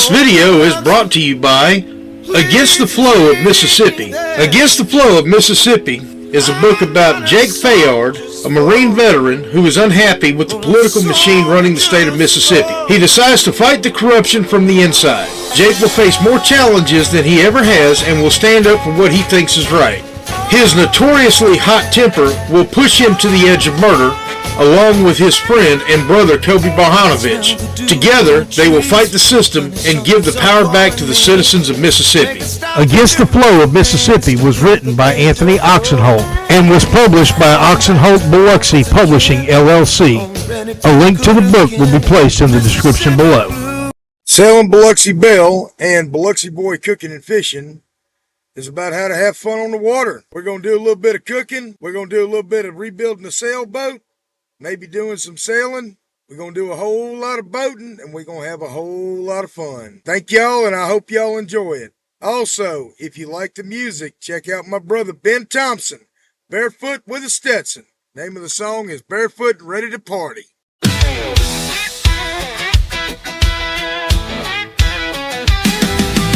This video is brought to you by Against the Flow of Mississippi. Against the Flow of Mississippi is a book about Jake Fayard, a Marine veteran who is unhappy with the political machine running the state of Mississippi. He decides to fight the corruption from the inside. Jake will face more challenges than he ever has and will stand up for what he thinks is right. His notoriously hot temper will push him to the edge of murder, along with his friend and brother Kobe Barhanovich. Together, they will fight the system and give the power back to the citizens of Mississippi. Against the Flow of Mississippi was written by Anthony Oksenholt and was published by Oksenholt Biloxi Publishing, LLC. A link to the book will be placed in the description below. Selling Biloxi Belle and Biloxi Boy Cooking and Fishing is about how to have fun on the water. We're going to do a little bit of cooking. We're going to do a little bit of rebuilding a sailboat. Maybe doing some sailing. We're going to do a whole lot of boating, and we're going to have a whole lot of fun. Thank y'all, and I hope y'all enjoy it. Also, if you like the music, check out my brother Ben Thompson, Barefoot with a Stetson. Name of the song is Barefoot and Ready to Party.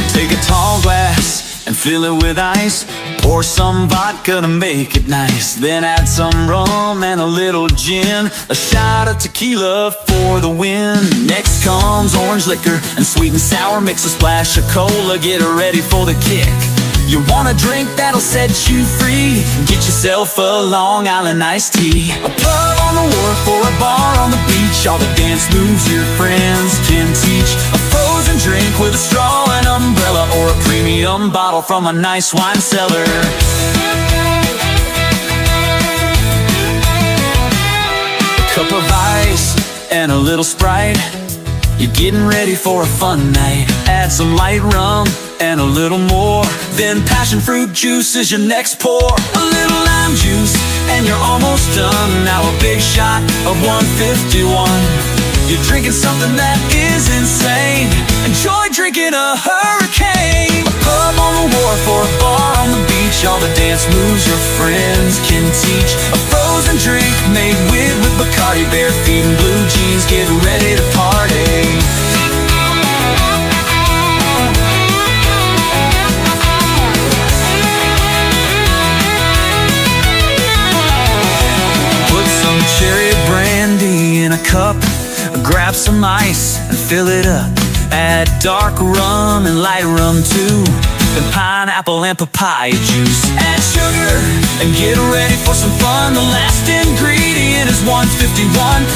Take a tall glass and fill it with ice. Pour some vodka to make it nice. Then add some rum and a little gin. A shot of tequila for the win. Next comes orange liquor and sweet and sour. Mix a splash of cola, get ready for the kick. You want a drink that'll set you free? Get yourself a Long Island iced tea. A pub on the wharf or a bar on the beach. All the dance moves your friends can teach. A frozen drink with a straw and umbrella, or a premium bottle from a nice wine cellar. A cup of ice and a little Sprite. You're getting ready for a fun night. Add some light rum and a little more. Then passion fruit juice is your next pour. A little lime juice and you're almost done. Now a big shot of 151. You're drinking something that is insane. Enjoy drinking a hurricane. A pub on the wharf or a bar on the beach. All the dance moves your friends can teach. A frozen drink made with Bacardi, bare feet and blue jeans. Get ready to party. Put some cherry brandy in a cup. Grab some ice and fill it up. Add dark rum and light rum too. Then pineapple and papaya juice. Add sugar and get ready for some fun. The last ingredient is 151.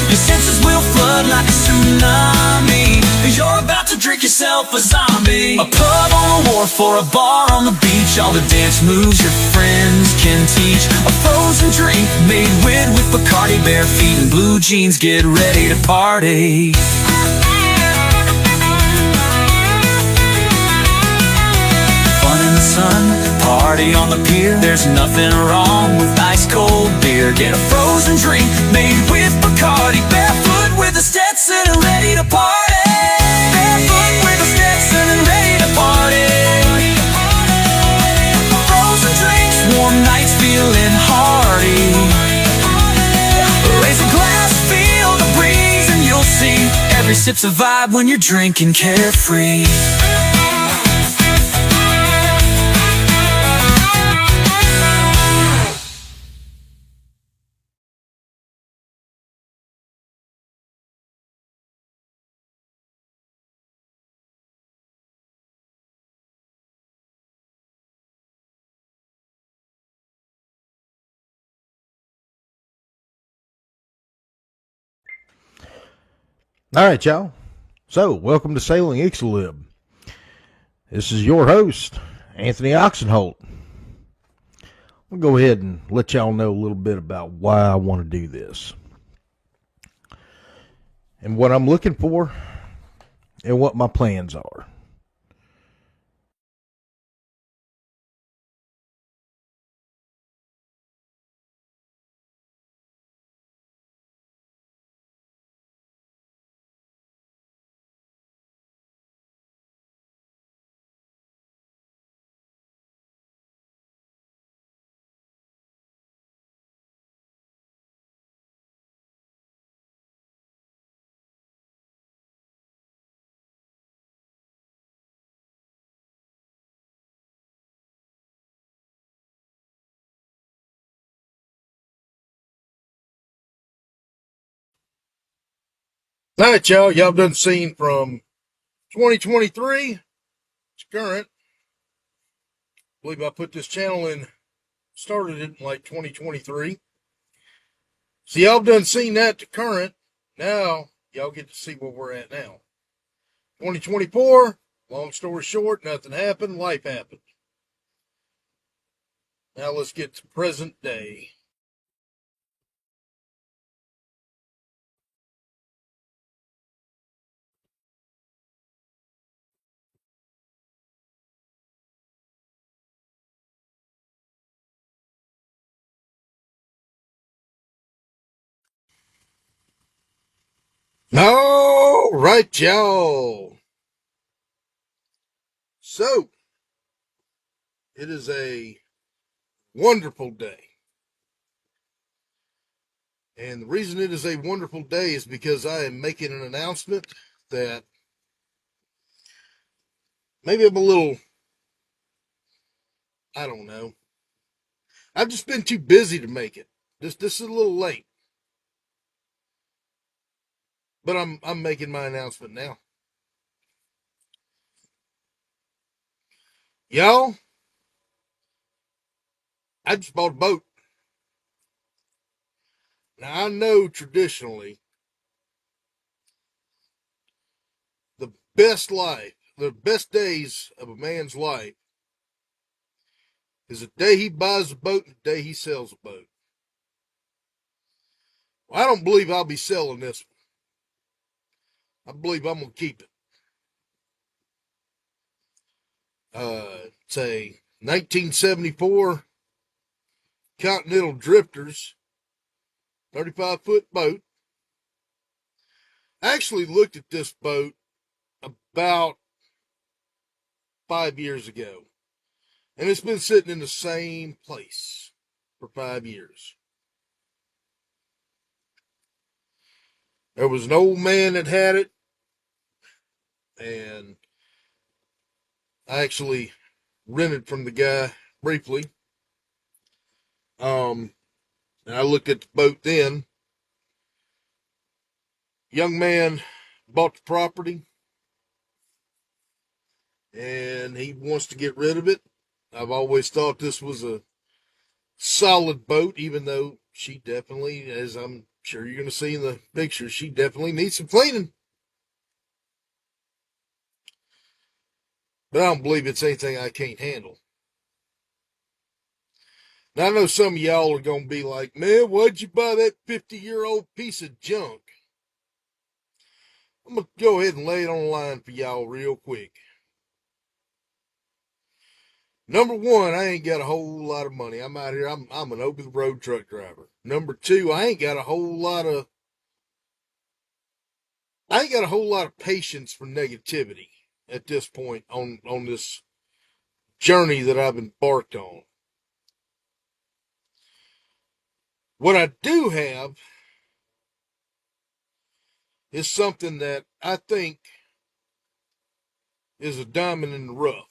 Your senses will flood like a tsunami. You're about to drink yourself a zombie. A pub on the wharf or a bar on the beach. All the dance moves your friends can teach. A frozen drink made with Bacardi, bare feet and blue jeans. Get ready to party. Sun, party on the pier. There's nothing wrong with ice cold beer. Get a frozen drink made with Bacardi. Barefoot with a Stetson and ready to party. Barefoot with a Stetson and ready to party. Frozen drinks, warm nights, feeling hearty. Raise a glass, feel the breeze, and you'll see every sip's a vibe when you're drinking carefree. All right, y'all. So, welcome to Sailing Ixolib. This is your host, Anthony Oksenholt. I'll go ahead and let y'all know a little bit about why I want to do this. And what I'm looking for, and what my plans are. All right, y'all. Y'all done seen from 2023. It's current. I believe I put this channel in, started it in like 2023. So y'all done seen that to current. Now y'all get to see where we're at now. 2024, long story short, nothing happened, life happened. Now let's get to present day. All right, y'all. So, it is a wonderful day. And the reason it is a wonderful day is because I am making an announcement that maybe I'm a little, I don't know. I've just been too busy to make it. This is a little late. But I'm making my announcement now. Y'all, I just bought a boat. Now I know traditionally the the best days of a man's life is the day he buys a boat and the day he sells a boat. Well, I don't believe I'll be selling this one. I believe I'm gonna keep it. It's a 1974 Continental Drifters 35-foot boat. I actually looked at this boat about 5 years ago, and it's been sitting in the same place for 5 years. There was an old man that had it, and I actually rented from the guy briefly. And I looked at the boat then. Young man bought the property, and he wants to get rid of it. I've always thought this was a solid boat, even though she definitely, as I'm sure you're going to see in the picture, she definitely needs some cleaning. But I don't believe it's anything I can't handle. Now, I know some of y'all are going to be like, man, why'd you buy that 50-year-old piece of junk? I'm going to go ahead and lay it on the line for y'all real quick. Number one, I ain't got a whole lot of money. I'm out here. I'm an over the road truck driver. Number two, I ain't got a whole lot of patience for negativity at this point on this journey that I've embarked on. What I do have is something that I think is a diamond in the rough.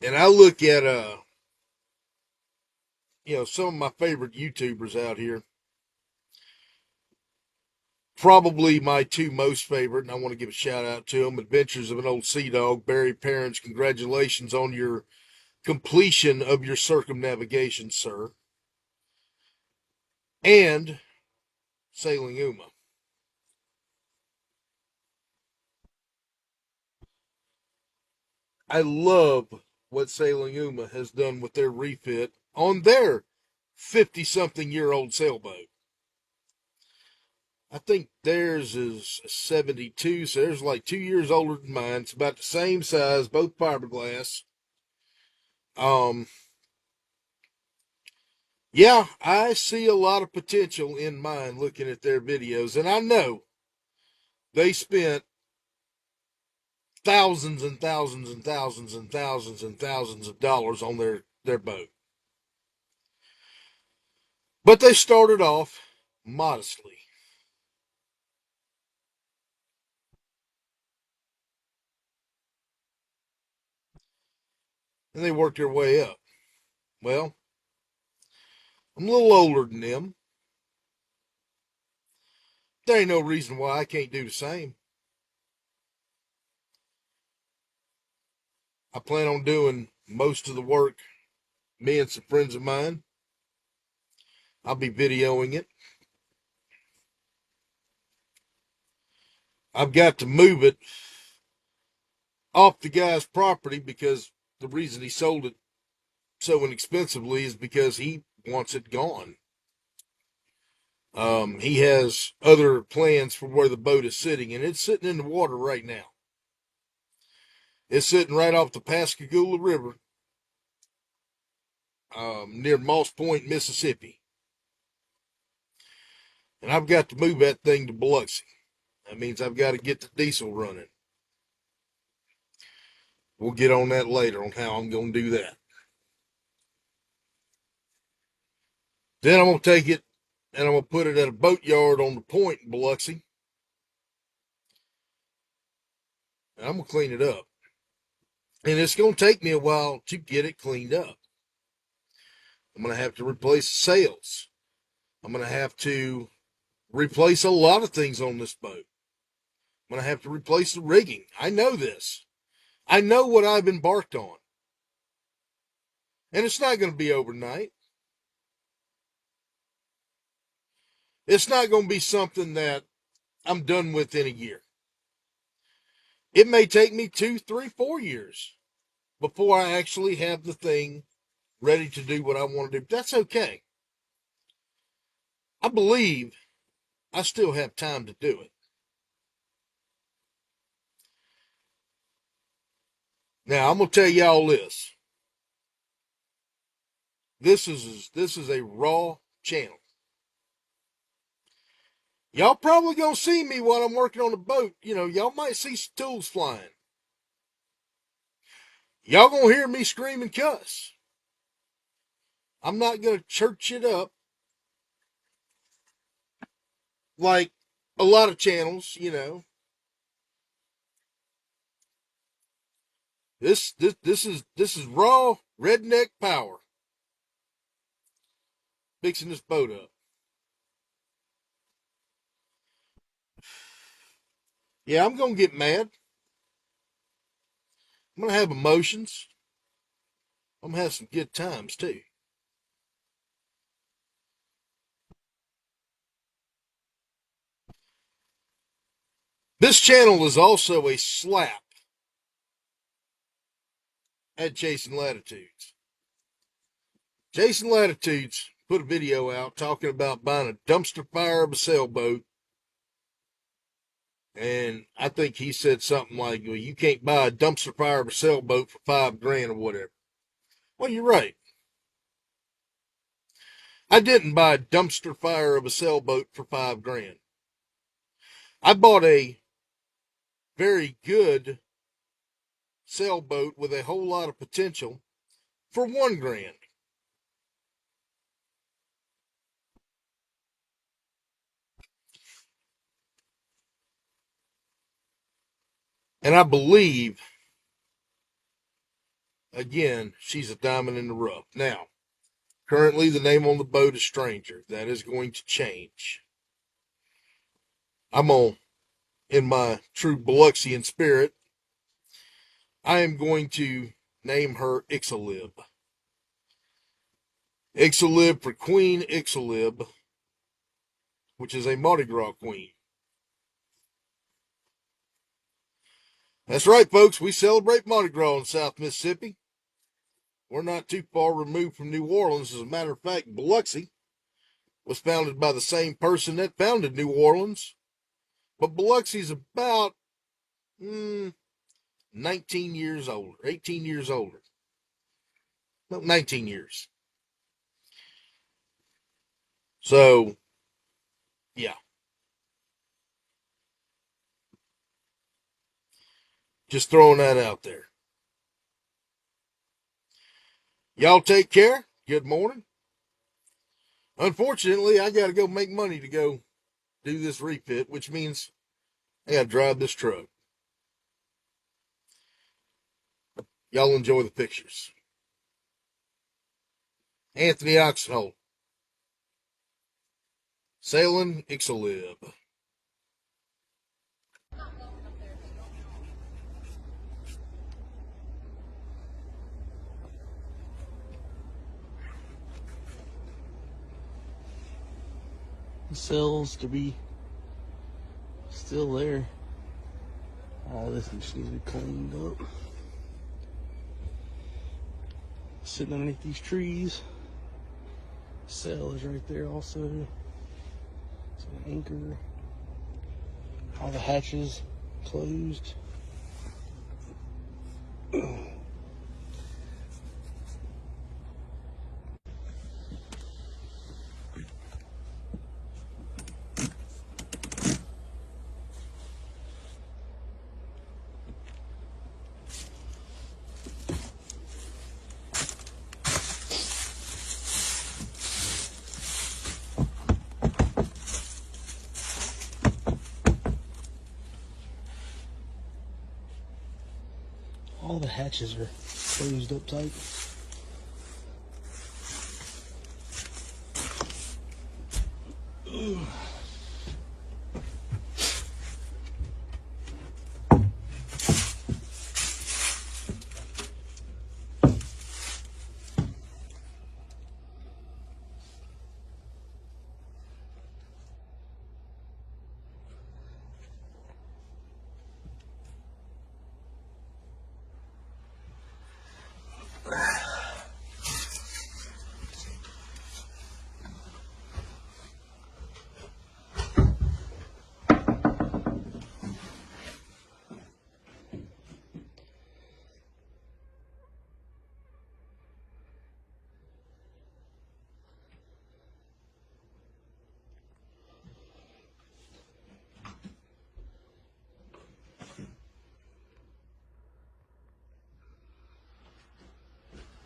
And I look at some of my favorite YouTubers out here. Probably my two most favorite, and I want to give a shout out to them. Adventures of an Old Sea Dog. Barry Parents, congratulations on your completion of your circumnavigation, sir. And Sailing Uma. I love what Sailing Uma has done with their refit on their 50-something-year-old sailboat. I think theirs is 72, so theirs is like 2 years older than mine. It's about the same size, both fiberglass. Um, yeah, I see a lot of potential in mine looking at their videos, and I know they spent thousands and thousands and thousands and thousands and thousands of dollars on their boat. But they started off modestly. And they worked their way up. Well, I'm a little older than them. There ain't no reason why I can't do the same. I plan on doing most of the work, me and some friends of mine. I'll be videoing it. I've got to move it off the guy's property because the reason he sold it so inexpensively is because he wants it gone. He has other plans for where the boat is sitting, and it's sitting in the water right now. It's sitting right off the Pascagoula River, near Moss Point, Mississippi. And I've got to move that thing to Biloxi. That means I've got to get the diesel running. We'll get on that later on how I'm going to do that. Then I'm going to take it and I'm going to put it at a boatyard on the point in Biloxi. And I'm going to clean it up. And it's going to take me a while to get it cleaned up. I'm going to have to replace the sails. I'm going to have to replace a lot of things on this boat. I'm going to have to replace the rigging. I know this. I know what I've embarked on. And it's not going to be overnight. It's not going to be something that I'm done with in a year. It may take me 2, 3, 4 years before I actually have the thing ready to do what I want to do. That's okay. I believe I still have time to do it. Now, I'm going to tell y'all this. This is a raw channel. Y'all probably going to see me while I'm working on the boat. You know, y'all might see some tools flying. Y'all going to hear me scream and cuss. I'm not going to church it up like a lot of channels, you know. This is raw redneck power. Fixing this boat up. Yeah, I'm going to get mad. I'm going to have emotions. I'm going to have some good times, too. This channel is also a slap at Chasing Latitudes. Chasing Latitudes put a video out talking about buying a dumpster fire of a sailboat. And I think he said something like, well, you can't buy a dumpster fire of a sailboat for $5,000 or whatever. Well, you're right. I didn't buy a dumpster fire of a sailboat for $5,000. I bought a very good sailboat with a whole lot of potential for $1,000. And I believe, again, she's a diamond in the rough. Now, currently the name on the boat is Stranger. That is going to change. In my true Biloxian spirit, I am going to name her Ixalib. Ixalib for Queen Ixalib, which is a Mardi Gras queen. That's right, folks. We celebrate Mardi Gras in South Mississippi. We're not too far removed from New Orleans. As a matter of fact, Biloxi was founded by the same person that founded New Orleans. But Biloxi is about 19 years older, 18 years older. No, 19 years. So, yeah. Just throwing that out there. Y'all take care. Good morning. Unfortunately, I got to go make money to go do this refit, which means I got to drive this truck. Y'all enjoy the pictures. Anthony Oksenholt, Sailing Ixolib. The sails to be still there. All this just needs to be cleaned up. Sitting underneath these trees. Sail is right there also. It's an anchor. All the hatches closed. All the hatches are closed up tight.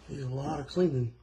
There's a lot of cleaning.